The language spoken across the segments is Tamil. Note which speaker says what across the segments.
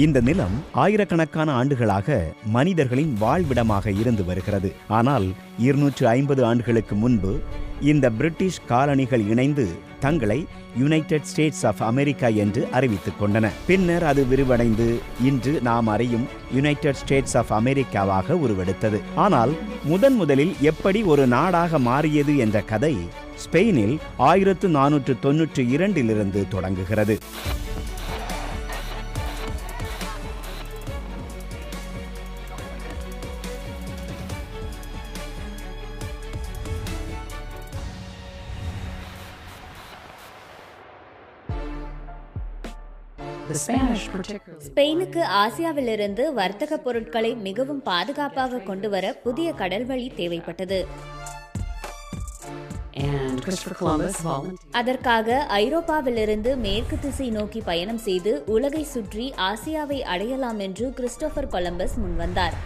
Speaker 1: இந்த நிலம் ஆயிரக்கணக்கான ஆண்டுகளாக மனிதர்களின் வாழ்விடமாக இருந்து வருகிறது. ஆனால் 250 ஆண்டுகளுக்கு முன்பு இந்த பிரிட்டிஷ் காலனிகள் இணைந்து தங்களை யுனைடெட் ஸ்டேட்ஸ் ஆஃப் அமெரிக்கா என்று அறிவித்துக் கொண்டன. பின்னர் அது விரிவடைந்து இன்று நாம் அறியும் யுனைடெட் ஸ்டேட்ஸ் ஆஃப் அமெரிக்காவாக உருவெடுத்தது. ஆனால் முதலில் எப்படி ஒரு நாடாக மாறியது என்ற கதை ஸ்பெயினில் 1492 தொடங்குகிறது.
Speaker 2: ஸ்பெயினுக்கு ஆசியாவிலிருந்து வர்த்தக பொருட்களை மிகவும் பாதுகாப்பாக கொண்டுவர புதிய கடல்வழி தேவைப்பட்டது. அதற்காக ஐரோப்பாவிலிருந்து மேற்கு திசை நோக்கி பயணம் செய்து உலகை சுற்றி ஆசியாவை அடையலாம் என்று கிறிஸ்டோபர் கொலம்பஸ் முன்வந்தார்.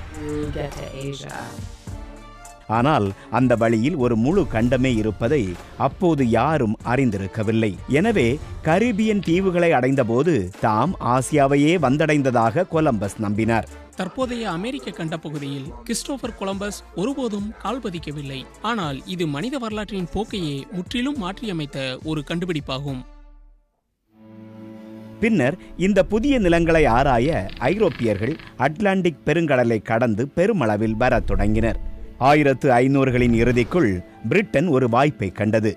Speaker 1: ஆனால் அந்த வழியில் ஒரு முழு கண்டமே இருப்பதை அப்போது யாரும் அறிந்திருக்கவில்லை. எனவே கரீபியன் தீவுகளை அடைந்தபோது தாம் ஆசியாவையே வந்தடைந்ததாக கொலம்பஸ் நம்பினார்.
Speaker 3: தற்போதைய அமெரிக்க கண்ட பகுதியில் கிறிஸ்டோபர் கொலம்பஸ் ஒருபோதும் கால் பதிக்கவில்லை. ஆனால் இது மனித வரலாற்றின் போக்கையே முற்றிலும் மாற்றியமைத்த ஒரு கண்டுபிடிப்பாகும்.
Speaker 1: பின்னர் இந்த புதிய நிலங்களை ஆராய ஐரோப்பியர்கள் அட்லாண்டிக் பெருங்கடலை கடந்து பெருமளவில் வரத் தொடங்கினர். 1500களின் இறுதிக்குள் பிரிட்டன் ஒரு வாய்ப்பை கண்டது.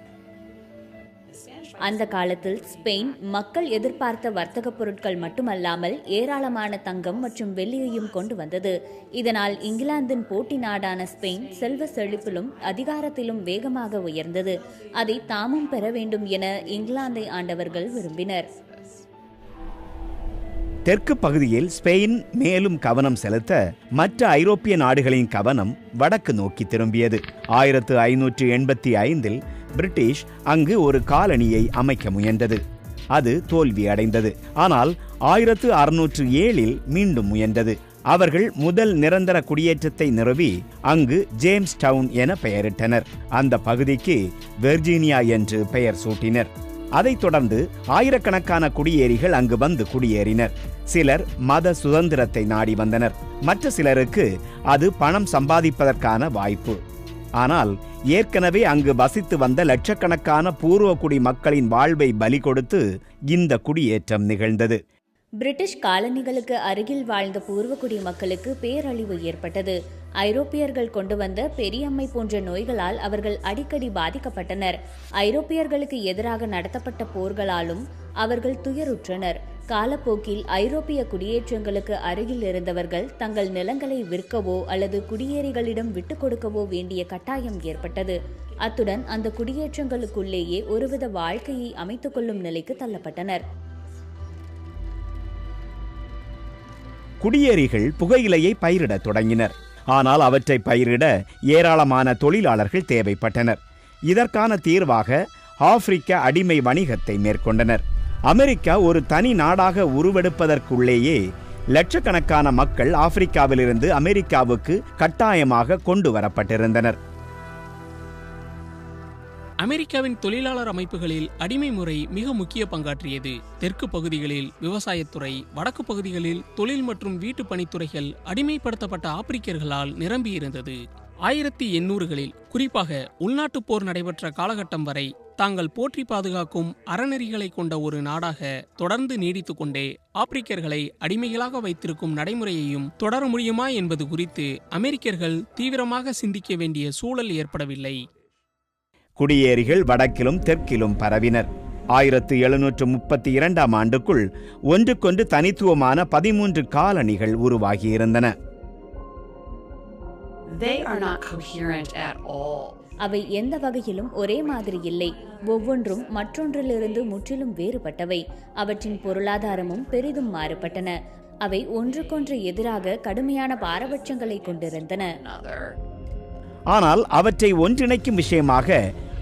Speaker 2: அந்த காலத்தில் ஸ்பெயின் மக்கள் எதிர்பார்த்த வர்த்தக பொருட்கள் மட்டுமல்லாமல் ஏராளமான தங்கம் மற்றும் வெள்ளியையும் கொண்டு வந்தது. இதனால் இங்கிலாந்தின் போட்டி நாடான ஸ்பெயின் செல்வ செழிப்பிலும் அதிகாரத்திலும் வேகமாக உயர்ந்தது. அதை தாமும் பெற வேண்டும் என இங்கிலாந்தை ஆண்டவர்கள் விரும்பினர்.
Speaker 1: தெற்கு பகுதியில் ஸ்பெயின் மேலும் கவனம் செலுத்த மற்ற ஐரோப்பிய நாடுகளின் கவனம் வடக்கு நோக்கி திரும்பியது. 1585 பிரிட்டிஷ் அங்கு ஒரு காலனியை அமைக்க முயன்றது. அது தோல்வியடைந்தது. ஆனால் 1607 மீண்டும் முயன்றது. அவர்கள் முதல் நிரந்தர குடியேற்றத்தை நிறுவி அங்கு ஜேம்ஸ் டவுன் என பெயரிட்டனர். அந்த பகுதிக்கு வெர்ஜீனியா என்று பெயர் சூட்டினர். அதைத் தொடர்ந்து ஆயிரக்கணக்கான குடியேறிகள் அங்கு வந்து குடியேறினர். சிலர் மத சுதந்திரத்தை நாடி வந்தனர். மற்ற சிலருக்கு அது பணம் சம்பாதிப்பதற்கான வாய்ப்பு. ஆனால் ஏற்கனவே அங்கு வசித்து வந்த லட்சக்கணக்கான பூர்வகுடி மக்களின் வாழ்வை பலி கொடுத்து இந்த குடியேற்றம் நிகழ்ந்தது.
Speaker 2: பிரிட்டிஷ் காலனிகளுக்கு அருகில் வாழ்ந்த பூர்வகுடி மக்களுக்கு பேரழிவு ஏற்பட்டது. ஐரோப்பியர்கள் கொண்டு வந்த பெரியம்மை போன்ற நோய்களால் அவர்கள் அடிக்கடி பாதிக்கப்பட்டனர். ஐரோப்பியர்களுக்கு எதிராக நடத்தப்பட்ட போர்களாலும் அவர்கள் துயருற்றனர். காலப்போக்கில் ஐரோப்பிய குடியேற்றங்களுக்கு அருகில் இருந்தவர்கள் தங்கள் நிலங்களை விற்கவோ அல்லது குடியேறிகளிடம் விட்டுக் கொடுக்கவோ வேண்டிய கட்டாயம் ஏற்பட்டது. அத்துடன் அந்த குடியேற்றங்களுக்குள்ளேயே ஒருவித வாழ்க்கையை அமைத்துக் கொள்ளும் நிலைக்கு தள்ளப்பட்டனர்.
Speaker 1: குடியேறிகள் புகையிலையை பயிரிடத் தொடங்கினர். ஆனால் அவற்றை பயிரிட ஏராளமான தொழிலாளர்கள் தேவைப்பட்டனர். இதற்கான தீர்வாக ஆப்பிரிக்க அடிமை வணிகத்தை மேற்கொண்டனர். அமெரிக்கா ஒரு தனி நாடாக உருவெடுப்பதற்குள்ளேயே லட்சக்கணக்கான மக்கள் ஆப்பிரிக்காவிலிருந்து அமெரிக்காவுக்கு கட்டாயமாக கொண்டு வரப்பட்டிருந்தனர்.
Speaker 3: அமெரிக்காவின் தொழிலாளர் அமைப்புகளில் அடிமை முறை மிக முக்கிய பங்காற்றியது. தெற்கு பகுதிகளில் விவசாயத்துறை, வடக்கு பகுதிகளில் தொழில் மற்றும் வீட்டு பணித்துறைகள் அடிமைப்படுத்தப்பட்ட ஆப்பிரிக்கர்களால் நிரம்பியிருந்தது. 1800களில் குறிப்பாக உள்நாட்டுப் போர் நடைபெற்ற காலகட்டம் வரை தாங்கள் போற்றி பாதுகாக்கும் அறநெறிகளை கொண்ட ஒரு நாடாக தொடர்ந்து நீடித்துக் கொண்டே ஆப்பிரிக்கர்களை அடிமைகளாக வைத்திருக்கும் நடைமுறையையும் தொடர முடியுமா என்பது குறித்து அமெரிக்கர்கள் தீவிரமாக சிந்திக்க வேண்டிய சூழல் ஏற்படவில்லை.
Speaker 1: குடியேறிகள் வடக்கிலும் தெற்கிலும் பரவினர். 1732 ஆண்டுக்குள் ஒன்றுக்கொன்று தனித்துவமான 13 காலனிகள் உருவாகியிருந்தன.
Speaker 2: அவை எந்த வகையிலும் ஒரே மாதிரி இல்லை. ஒவ்வொன்றும் மற்றொன்றிலிருந்து முற்றிலும் வேறுபட்டவை. அவற்றின் பொருளாதாரமும் பெரிதும் மாறுபட்டன. அவை ஒன்றுக்கொன்று எதிராக கடுமையான பாரபட்சங்களை கொண்டிருந்தன.
Speaker 1: ஆனால் அவற்றை ஒன்றிணைக்கும் விஷயமாக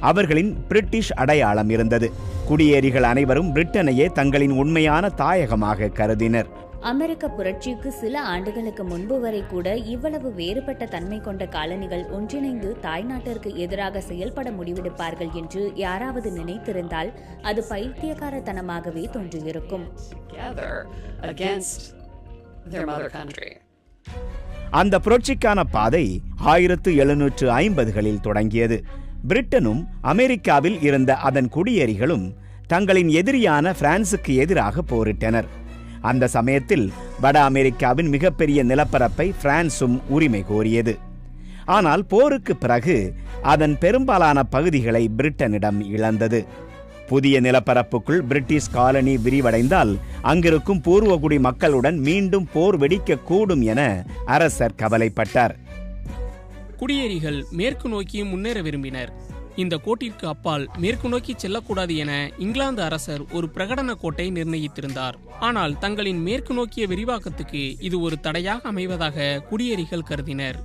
Speaker 1: அவர்களின் பிரிட்டிஷ் அடையாளம் இருந்தது. குடியேறிகள் அனைவரும் பிரிட்டனையே தங்களின் உண்மையான தாயகமாக கருதினர்.
Speaker 2: அமெரிக்க புரட்சிக்கு சில ஆண்டுகளுக்கு முன்பு வரை கூட இவ்வளவு வேறுபட்ட தன்மை கொண்ட காலனிகள் ஒன்றிணைந்து தாய்நாட்டிற்கு எதிராக செயல்பட முடிவெடுப்பார்கள் என்று யாராவது நினைத்திருந்தால் அது பைத்தியக்காரத்தனமாகவே தோன்றியிருக்கும்.
Speaker 4: their mother country.
Speaker 1: அந்த புரட்சிக்கான பாதை 1750களில் தொடங்கியது. பிரிட்டனும் அமெரிக்காவில் இருந்த அதன் குடியேறிகளும் தங்களின் எதிரியான பிரான்சுக்கு எதிராக போரிட்டனர். அந்த சமயத்தில் வட அமெரிக்காவின் மிகப்பெரிய நிலப்பரப்பை பிரான்சும் உரிமை கோரியது. ஆனால் போருக்கு பிறகு அதன் பெரும்பாலான பகுதிகளை பிரிட்டனிடம் இழந்தது. புதிய நிலப்பரப்புக்குள் பிரிட்டிஷ் காலனி விரிவடைந்தால் அங்கிருக்கும் பூர்வகுடி மக்களுடன் மீண்டும் போர் வெடிக்கக்கூடும் என அரசர் கவலைப்பட்டார்.
Speaker 3: குடியேறிகள் மேற்கு நோக்கி முன்னேற விரும்பினர். இந்த கோட்டிற்கு அப்பால் மேற்கு நோக்கி செல்லக்கூடாது என இங்கிலாந்து அரசர் ஒரு பிரகடன கோட்டை நிர்ணயித்திருந்தார். ஆனால் தங்களின் மேற்கு நோக்கிய விரிவாக்கத்துக்கு இது ஒரு தடையாக அமைவதாக குடியேறிகள் கருதினர்.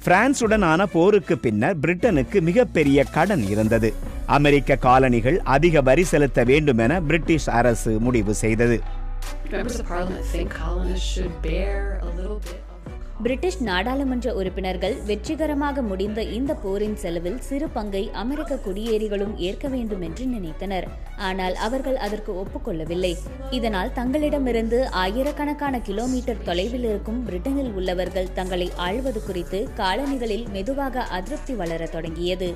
Speaker 1: பிரான்சுடனான போருக்கு பின்னர் பிரிட்டனுக்கு மிகப்பெரிய கடன் இருந்தது. அமெரிக்க காலனிகள் அதிக வரி செலுத்த வேண்டும் என பிரிட்டிஷ் அரசு முடிவு செய்தது.
Speaker 2: பிரிட்டிஷ் நாடாளுமன்ற உறுப்பினர்கள் வெற்றிகரமாக முடிந்த இந்த போரின் செலவில் சிறு பங்கை அமெரிக்க குடியேறிகளும் ஏற்க வேண்டும் என்று நினைத்தனர். ஆனால் அவர்கள் அதற்கு ஒப்புக்கொள்ளவில்லை. இதனால் தங்களிடமிருந்து ஆயிரக்கணக்கான கிலோமீட்டர் தொலைவில் இருக்கும் பிரிட்டனில் உள்ளவர்கள் தங்களை ஆள்வது குறித்து காலனிகளில் மெதுவாக அதிருப்தி வளரத் தொடங்கியது.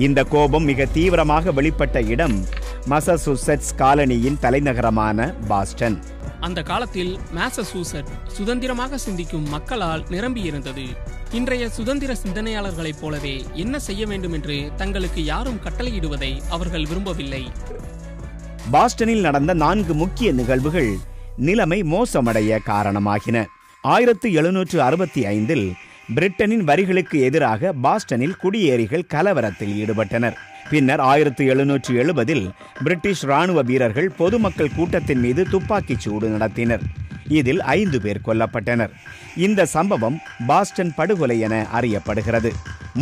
Speaker 1: இந்த கோபம் மிக தீவிரமாக வெளிப்பட்ட இடம் மசாசூசெட்ஸ் காலனியின் தலைநகரமான பாஸ்டன்.
Speaker 3: அந்த காலத்தில் மாசசூசெட் சுதந்திரமாக சிந்திக்கும் மக்களால் நிரம்பியிருந்தது. இன்றைய சுதந்திர சிந்தனையாளர்களைப் போலவே என்ன செய்ய வேண்டும் என்று தங்களுக்கு யாரும் கட்டளையிடுவதை அவர்கள் விரும்பவில்லை.
Speaker 1: பாஸ்டனில் நடந்த 4 முக்கிய நிகழ்வுகள் நிலைமை மோசமடைய காரணமாகின. 1765இல் பிரிட்டனின் வரிகளுக்கு எதிராக பாஸ்டனில் குடியேறிகள் கலவரத்தில் ஈடுபட்டனர். பின்னர் 1770இல் பிரிட்டிஷ் ராணுவ வீரர்கள் பொதுமக்கள் கூட்டத்தின் மீது துப்பாக்கிச் சூடு நடத்தினர். இதில் 5 பேர் கொல்லப்பட்டனர். இந்த சம்பவம் பாஸ்டன் படுகொலை என அறியப்படுகிறது.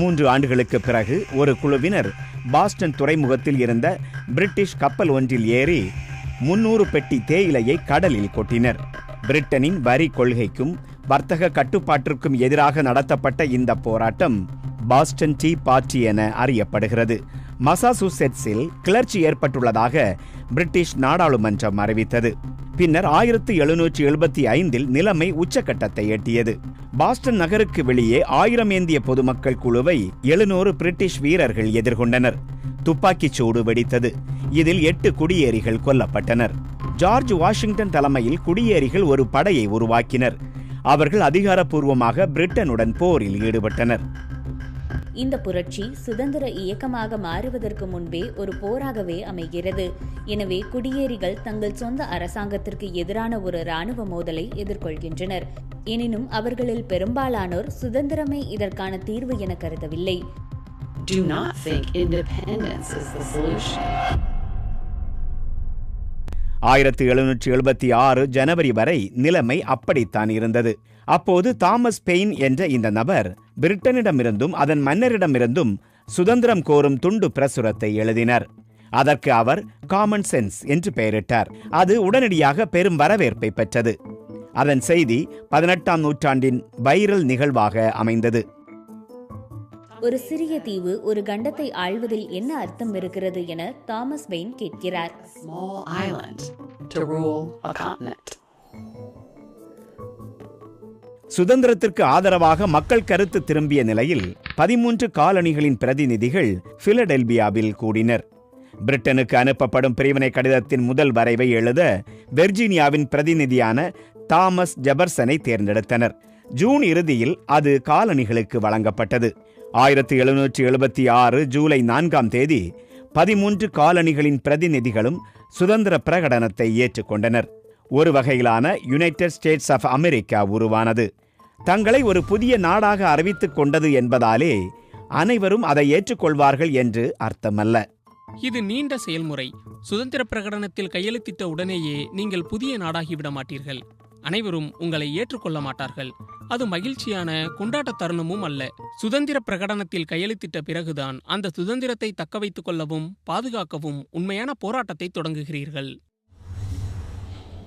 Speaker 1: 3 ஆண்டுகளுக்கு பிறகு ஒரு குழுவினர் பாஸ்டன் துறைமுகத்தில் இருந்த பிரிட்டிஷ் கப்பல் ஒன்றில் ஏறி 300 பெட்டி தேயிலையை கடலில் கொட்டினர். பிரிட்டனின் வரி கொள்கைக்கும் வர்த்தக கட்டுப்பாட்டிற்கும் எதிராக நடத்தப்பட்ட இந்த போராட்டம் பாஸ்டன் டீ பார்ட்டி என அறியப்படுகிறது. மசாசூசெட்ஸில் கிளர்ச்சி ஏற்பட்டுள்ளதாக பிரிட்டிஷ் நாடாளுமன்றம் அறிவித்தது. பின்னர் 1775இல் நிலைமை உச்சக்கட்டத்தை எட்டியது. பாஸ்டன் நகருக்கு வெளியே 1000 ஏந்திய பொதுமக்கள் குழுவை 700 பிரிட்டிஷ் வீரர்கள் எதிர்கொண்டனர். துப்பாக்கிச் சூடு வெடித்தது. இதில் 8 குடியேறிகள் கொல்லப்பட்டனர். ஜார்ஜ் வாஷிங்டன் தலைமையில் குடியேறிகள் ஒரு படையை உருவாக்கினர். அவர்கள் அதிகாரப்பூர்வமாக பிரிட்டனுடன் போரில் ஈடுபட்டனர்.
Speaker 2: இந்த புரட்சி சுதந்திர இயக்கமாக மாறுவதற்கு முன்பே ஒரு போராகவே அமைகிறது. எனவே குடியேறிகள் தங்கள் சொந்த அரசாங்கத்திற்கு எதிரான ஒரு இராணுவ மோதலை எதிர்கொள்கின்றனர். எனினும் அவர்களில் பெரும்பாலானோர் சுதந்திரமே இதற்கான தீர்வு என கருதவில்லை.
Speaker 4: Do not think independence is the solution.
Speaker 1: 1776 ஜனவரி வரை நிலைமை அப்படித்தான் இருந்தது. அப்போது தாமஸ் பெயின் என்ற இந்த நபர் பிரிட்டனிடமிருந்தும் அதன் மன்னரிடமிருந்தும் சுதந்திரம் கோரும் துண்டு பிரசுரத்தை எழுதினார். அதற்கு அவர் காமன் சென்ஸ் என்று பெயரிட்டார். அது உடனடியாக பெரும் வரவேற்பை பெற்றது. அதன் செய்தி 18ஆம் நூற்றாண்டின் வைரல் நிகழ்வாக அமைந்தது.
Speaker 2: ஒரு சிறிய தீவு ஒரு கண்டத்தை ஆள்வதில் என்ன அர்த்தம் இருக்கிறது என தாமஸ் பெயின் கேட்கிறார்.
Speaker 4: Small island to rule a continent.
Speaker 1: சுதந்திரத்திற்கு ஆதரவாக மக்கள் கருத்து திரும்பிய நிலையில் 13 காலனிகளின் பிரதிநிதிகள் பிலடெல்பியாவில் கூடினர். பிரிட்டனுக்கு அனுப்பப்படும் பிரிவினை கடிதத்தின் முதல் வரைவை எழுத வெர்ஜீனியாவின் பிரதிநிதியான தாமஸ் ஜெபர்சனை தேர்ந்தெடுத்தனர். ஜூன் இறுதியில் அது காலனிகளுக்கு வழங்கப்பட்டது. 1776 ஜூலை 4ஆம் தேதி 13 காலனிகளின் பிரதிநிதிகளும் சுதந்திர பிரகடனத்தை ஏற்றுக்கொண்டனர். ஒரு வகையிலான யுனைடெட் ஸ்டேட்ஸ் ஆஃப் அமெரிக்கா உருவானது. தங்களை ஒரு புதிய நாடாக அறிவித்துக் கொண்டது என்பதாலே அனைவரும் அதை ஏற்றுக்கொள்வார்கள் என்று அர்த்தமல்ல.
Speaker 3: இது நீண்ட செயல்முறை. சுதந்திர பிரகடனத்தில் கையெழுத்திட்ட உடனேயே நீங்கள் புதிய நாடாகிவிட மாட்டீர்கள். அனைவரும் உங்களை ஏற்றுக்கொள்ள மாட்டார்கள். அது மகிழ்ச்சியான கொண்டாட்ட தருணமும் அல்ல. சுதந்திர பிரகடனத்தில் கையெழுத்திட்ட பிறகுதான் அந்த சுதந்திரத்தை தக்க வைத்துக் கொள்ளவும் பாதுகாக்கவும் உண்மையான போராட்டத்தை தொடங்குகிறீர்கள்.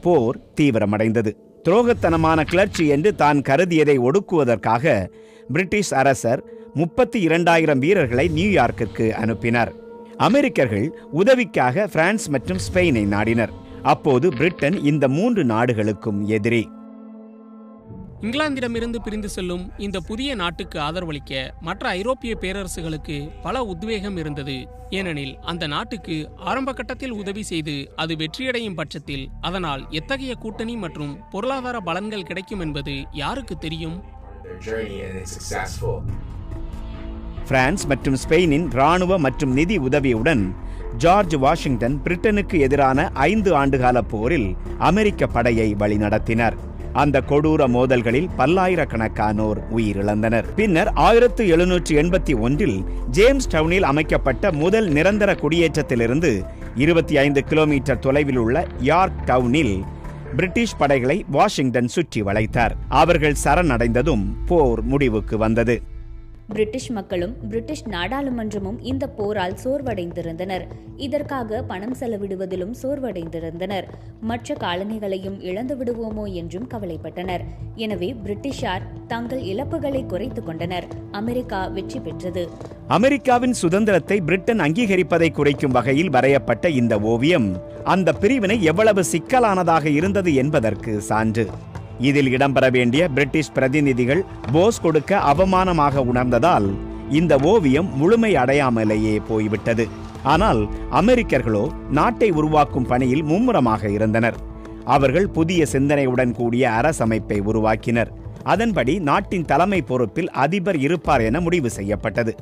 Speaker 1: போர் தீவிரமடைந்தது. துரோகத்தனமான கிளர்ச்சி என்று தான் கருதியதை ஒடுக்குவதற்காக பிரிட்டிஷ் அரசர் 32,000 வீரர்களை நியூயார்க்கிற்கு அனுப்பினார். அமெரிக்கர்கள் உதவிக்காக பிரான்ஸ் மற்றும் ஸ்பெயினை நாடினர். அப்போது பிரிட்டன் இந்த 3 நாடுகளுக்கும் எதிரி.
Speaker 3: இங்கிலாந்திடமிருந்து பிரிந்து செல்லும் இந்த புதிய நாட்டுக்கு ஆதரவளிக்க மற்ற ஐரோப்பிய பேரரசுகளுக்கு பல உத்வேகம் இருந்தது. ஏனெனில் அந்த நாட்டுக்கு ஆரம்ப கட்டத்தில் உதவி செய்து அது வெற்றியடையும் பட்சத்தில் அதனால் எத்தகைய கூட்டணி மற்றும் பொருளாதார பலன்கள் கிடைக்கும் என்பது யாருக்கு தெரியும்?
Speaker 1: பிரான்ஸ் மற்றும் ஸ்பெயினின் இராணுவ மற்றும் நிதி உதவியுடன் ஜார்ஜ் வாஷிங்டன் பிரிட்டனுக்கு எதிரான 5 ஆண்டுகால போரில் அமெரிக்க படையை வழிநடத்தினார். அந்த கொடூர மோதல்களில் பல்லாயிரக்கணக்கானோர் உயிரிழந்தனர். பின்னர் 1781இல் ஜேம்ஸ் டவுனில் அமைக்கப்பட்ட முதல் நிரந்தர குடியேற்றத்திலிருந்து 25 கிலோமீட்டர் தொலைவில் உள்ள யார்க் டவுனில் பிரிட்டிஷ் படைகளை வாஷிங்டன் சுற்றி வளைத்தார். அவர்கள் சரணடைந்ததும் போர் முடிவுக்கு வந்தது.
Speaker 2: பிரிட்டிஷ் மக்களும் பிரிட்டிஷ் நாடாளுமன்றமும் இந்த போரால் சோர்வடைந்திருந்தனர். இதற்காக பணம் செலவிடுவதிலும் சோர்வடைந்திருந்தனர். மற்ற காலனிகளையும் இழந்து விடுவோமோ என்றும் கவலைப்பட்டனர். எனவே பிரிட்டிஷார் தங்கள் இழப்புகளை குறைத்துக் கொண்டனர். அமெரிக்கா வெற்றி பெற்றது.
Speaker 1: அமெரிக்காவின் சுதந்திரத்தை பிரிட்டன் அங்கீகரிப்பதை குறைக்கும் வகையில் வரையப்பட்ட இந்த ஓவியம் அந்த பிரிவினை எவ்வளவு சிக்கலானதாக இருந்தது என்பதற்கு சான்று. இதில் இடம்பெற வேண்டிய பிரிட்டிஷ் பிரதிநிதிகள் போஸ் கொடுக்க அவமானமாக உணர்ந்ததால் இந்த ஓவியம் முழுமை அடையாமலேயே போய்விட்டது. ஆனால் அமெரிக்கர்களோ நாட்டை உருவாக்கும் பணியில் மும்முரமாக இருந்தனர். அவர்கள் புதிய சிந்தனையுடன் கூடிய அரசமைப்பை உருவாக்கினர். அதன்படி நாட்டின் தலைமை பொறுப்பில் அதிபர் இருப்பார் என முடிவு செய்யப்பட்டது.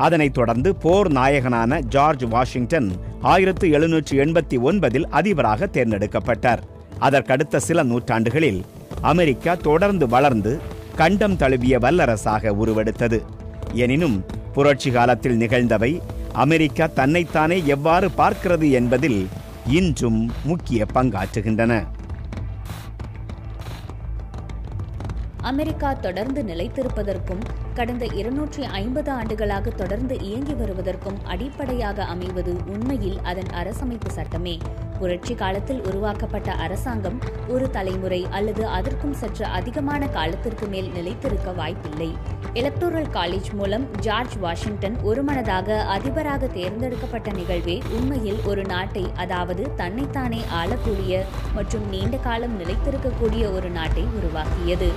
Speaker 1: அதனைத் தொடர்ந்து போர் நாயகனான ஜார்ஜ் வாஷிங்டன் 1789இல் அதிபராக தேர்ந்தெடுக்கப்பட்டார். அதற்கடுத்த சில நூற்றாண்டுகளில் அமெரிக்கா தொடர்ந்து வளர்ந்து கண்டம் தழுவிய வல்லரசாக உருவெடுத்தது. எனினும் புரட்சி காலத்தில் நிகழ்ந்தவை அமெரிக்கா தன்னைத்தானே எவ்வாறு பார்க்கிறது என்பதில் இன்றும் முக்கிய பங்காற்றுகின்றன.
Speaker 2: அமெரிக்கா தொடர்ந்து நிலைத்திருப்பதற்கும் கடந்த 250 ஆண்டுகளாக தொடர்ந்து இயங்கி வருவதற்கும் அடிப்படையாக அமைவது உண்மையில் அதன் அரசமைப்பு சட்டமே. புரட்சி காலத்தில் உருவாக்கப்பட்ட அரசாங்கம் ஒரு தலைமுறை அல்லது அதற்கும் சற்று அதிகமான காலத்திற்கு மேல் நிலைத்திருக்க வாய்ப்பில்லை. எலக்டோரல் காலேஜ் மூலம் ஜார்ஜ் வாஷிங்டன் ஒருமனதாக அதிபராக தேர்ந்தெடுக்கப்பட்ட நிகழ்வே உண்மையில் ஒரு நாட்டை, அதாவது தன்னைத்தானே ஆளக்கூடிய மற்றும் நீண்ட காலம் நிலைத்திருக்கக்கூடிய ஒரு நாட்டை உருவாக்கியது.